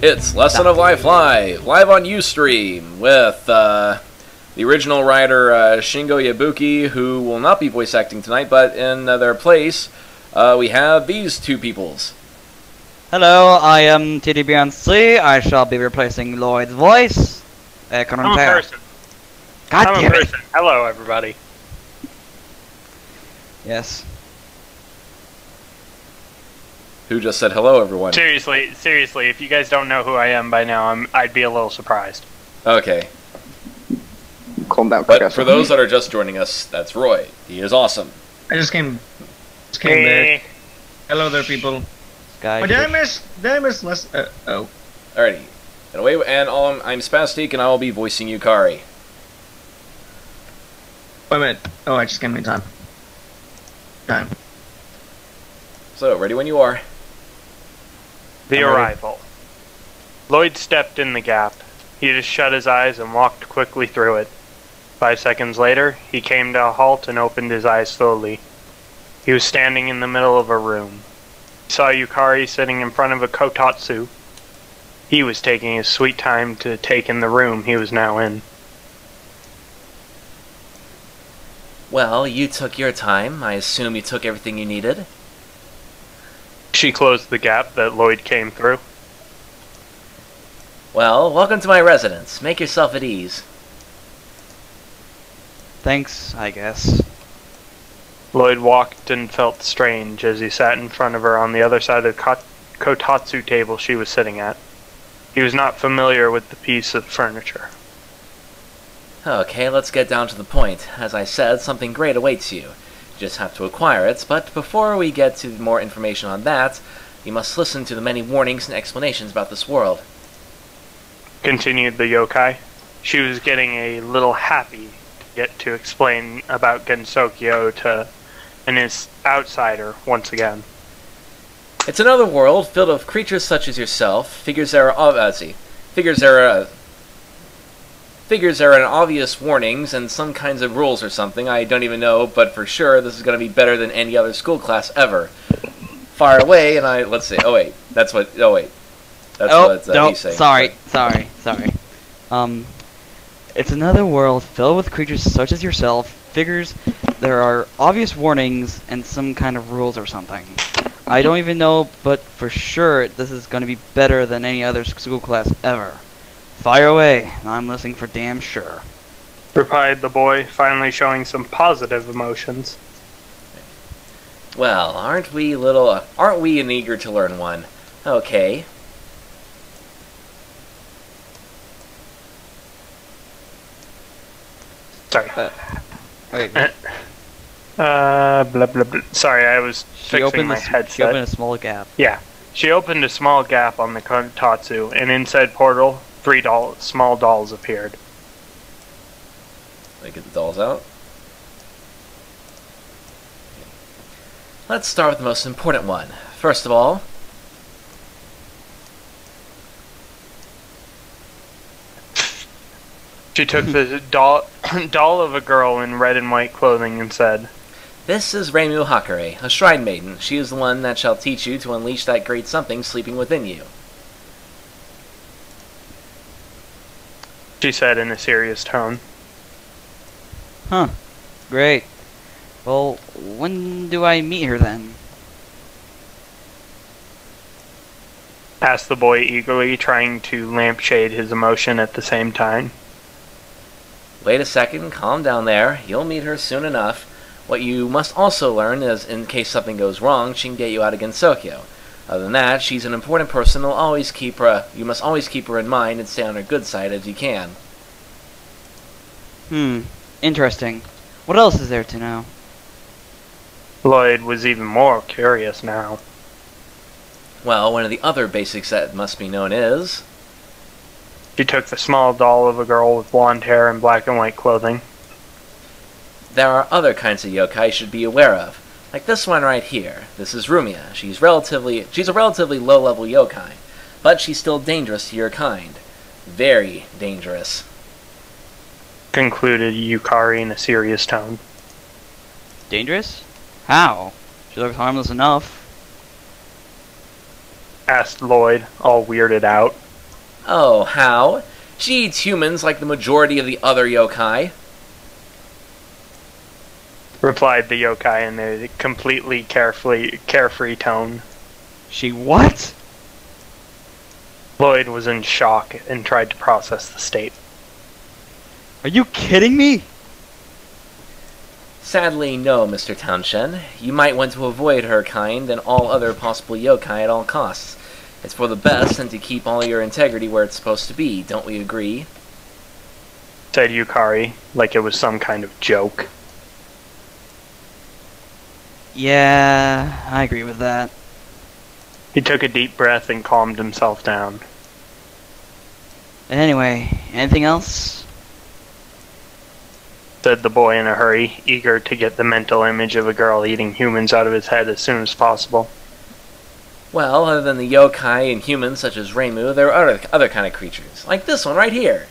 It's Lesson of Life Live on Ustream with the original writer Shingo Yabuki, who will not be voice acting tonight, but in their place we have these two peoples. Hello, I am TDBNC. I shall be replacing Lloyd's voice. I'm a person. God I'm a damn it. person. Hello, everybody. Yes. Who just said hello, everyone? Seriously, if you guys don't know who I am by now, I'd be a little surprised. Okay. Calm down, But for those that are just joining us, that's Roy. He is awesome. I just came Hey. back. Hello there, people. Guy. Oh, did I miss less? Oh. Alrighty. And away, and I'm Spastic, and I will be voicing Yukari. Wait a minute. Oh, I just came in time. So, ready when you are. The I'm ready. arrival. Lloyd stepped in the gap. He just shut his eyes and walked quickly through it. 5 seconds later, he came to a halt and opened his eyes slowly. He was standing in the middle of a room. He saw Yukari sitting in front of a kotatsu. He was taking his sweet time to take in the room he was now in. Well, you took your time. I assume you took everything you needed. She closed the gap that Lloyd came through. Well, welcome to my residence. Make yourself at ease. Thanks, I guess. Lloyd walked and felt strange as he sat in front of her on the other side of the kotatsu table she was sitting at. He was not familiar with the piece of furniture. Okay, let's get down to the point. As I said, something great awaits you. You just have to acquire it, but before we get to more information on that, you must listen to the many warnings and explanations about this world. Continued the yokai. She was getting a little happy to get to explain about Gensokyo to an outsider once again. It's another world filled with creatures such as yourself. Figures there are an obvious warnings and some kinds of rules or something. I don't even know, but for sure this is going to be better than any other school class ever. Fire away, and let's see. Oh wait, that's what. Oh wait, that's what he's saying. Sorry. It's another world filled with creatures such as yourself. Figures there are obvious warnings and some kind of rules or something. I don't even know, but for sure this is going to be better than any other school class ever. Fire away. I'm listening for damn sure. Replied the boy, finally showing some positive emotions. Well, aren't we an eager to learn one? Okay. Sorry. Wait. Blah blah blah. Sorry, I was fixing my headset. She opened a small gap. Yeah. She opened a small gap on the kotatsu, and inside portal, 3 small dolls appeared. Let me get the dolls out. Let's start with the most important one. First of all, She took the doll of a girl in red and white clothing and said, this is Reimu Hakare, a shrine maiden. She is the one that shall teach you to unleash that great something sleeping within you. she said in a serious tone. Huh. Great. Well, when do I meet her then? Asked the boy eagerly, trying to lampshade his emotion at the same time. Wait a second, calm down there. You'll meet her soon enough. What you must also learn is, in case something goes wrong, she can get you out of Gensokyo. Other than that, she's an important person. You must always keep her in mind and stay on her good side as you can. Interesting. What else is there to know? Lloyd was even more curious now. Well, one of the other basics that must be known is... She took the small doll of a girl with blonde hair and black and white clothing. there are other kinds of yokai you should be aware of. Like this one right here. This is Rumia. She's a relatively low-level yokai, but she's still dangerous to your kind. Very dangerous. Concluded Yukari in a serious tone. Dangerous? How? She looks harmless enough. asked Lloyd, all weirded out. Oh, how? She eats humans like the majority of the other yokai. Replied the yokai in a completely carefree tone. She what? Lloyd was in shock and tried to process the state. Are you kidding me? Sadly, no, Mr. Townshen. You might want to avoid her kind and all other possible yokai at all costs. It's for the best and to keep all your integrity where it's supposed to be, don't we agree? Said Yukari, like it was some kind of joke. Yeah, I agree with that. He took a deep breath and calmed himself down. And anyway, anything else? Said the boy in a hurry, eager to get the mental image of a girl eating humans out of his head as soon as possible. Well, other than the yokai and humans such as Reimu, there are other kind of creatures, like this one right here.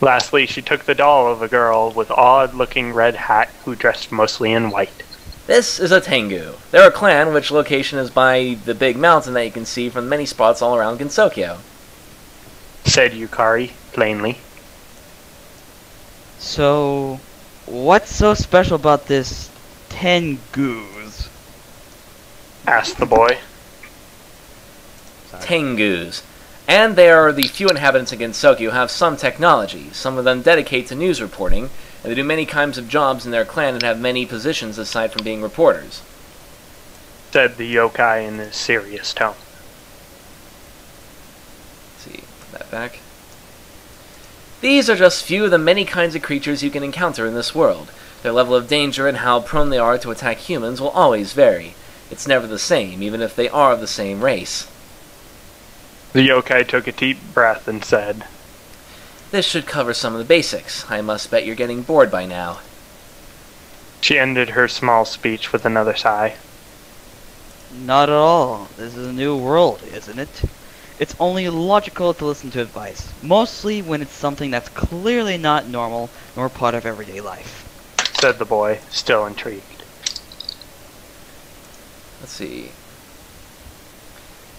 Lastly, she took the doll of a girl with odd-looking red hat who dressed mostly in white. This is a Tengu. They're a clan which location is by the big mountain that you can see from many spots all around Gensokyo. Said Yukari, plainly. So, what's so special about this Tengus? Asked the boy. Tengus. And they are the few inhabitants of Gensokyo who have some technology. Some of them dedicate to news reporting, and they do many kinds of jobs in their clan and have many positions aside from being reporters. Said the yokai in a serious tone. Let's see, put that back. These are just few of the many kinds of creatures you can encounter in this world. Their level of danger and how prone they are to attack humans will always vary. It's never the same, even if they are of the same race. The yokai took a deep breath and said, This should cover some of the basics. I must bet you're getting bored by now. She ended her small speech with another sigh. Not at all. This is a new world, isn't it? It's only logical to listen to advice, mostly when it's something that's clearly not normal nor part of everyday life. Said the boy, still intrigued. Let's see.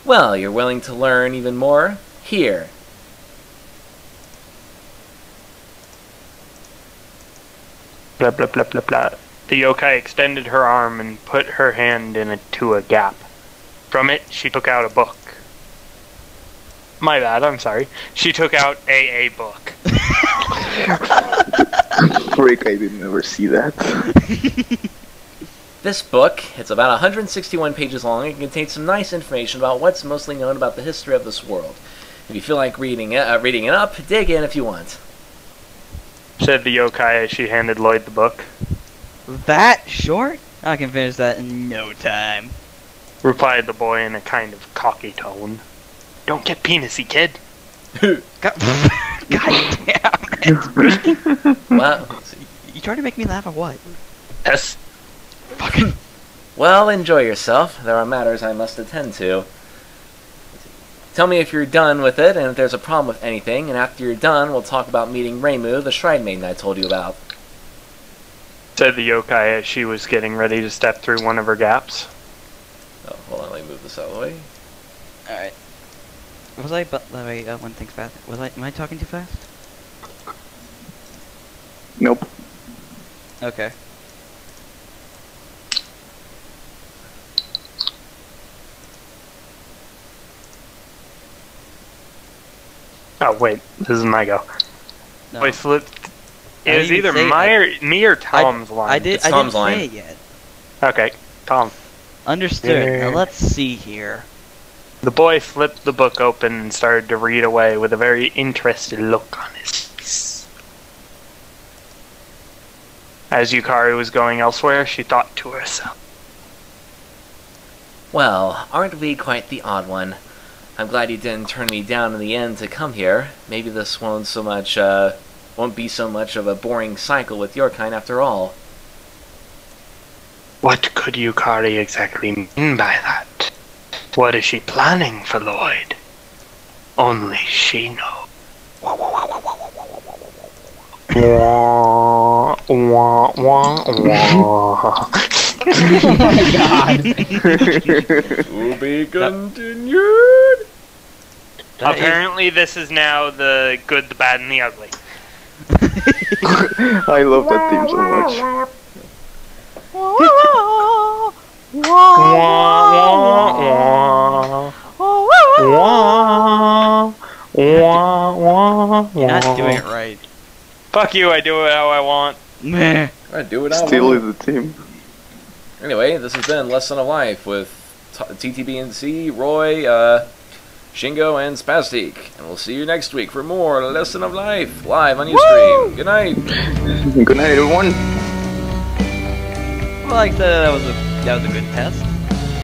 Well, you're willing to learn even more? Here. Blah blah blah blah blah. The yokai extended her arm and put her hand into a gap. From it, she took out a book. My bad, I'm sorry. She took out a book. Freak, I didn't ever see that. This book, it's about 161 pages long and contains some nice information about what's mostly known about the history of this world. If you feel like reading it up, dig in if you want. Said the yokai as she handed Lloyd the book. That short? I can finish that in no time. Replied the boy in a kind of cocky tone. Don't get penisy, kid. God, God damn it. Well, You trying to make me laugh or what? Yes. Fucking. well, enjoy yourself. There are matters I must attend to. Tell me if you're done with it and if there's a problem with anything, and after you're done, we'll talk about meeting Reimu, the Shrine Maiden I told you about. Said the yokai as she was getting ready to step through one of her gaps. Oh, hold on, let me move this out of the way. Alright. Was I, wait, one thing's fast. Am I talking too fast? Nope. Okay. Oh wait, this is my go. No. Wait, flipped. I It was didn't either say me or Tom's line. I didn't Tom's say line. it yet. Okay, Tom. Understood. Now Yeah. let's see here. The boy flipped the book open and started to read away with a very interested look on his face. As Yukari was going elsewhere, she thought to herself. Well, aren't we quite the odd one? I'm glad you didn't turn me down in the end to come here. Maybe this won't be so much of a boring cycle with your kind after all. What could Yukari exactly mean by that? What is she planning for Lloyd? Only she knows. Wah, wah, wah, wah. Oh my god. To be continued. Apparently, this is now the good, the bad, and the ugly. I love that theme so much. You're not doing it right. Fuck you, I do it how I want. Meh. I do it out. Still is the team. Anyway, this has been Lesson of Life with TTBNC, Roy, Shingo, and Spastic. And we'll see you next week for more Lesson of Life live on Ustream. Good night. Good night, everyone. Well, like I said, that was a good test.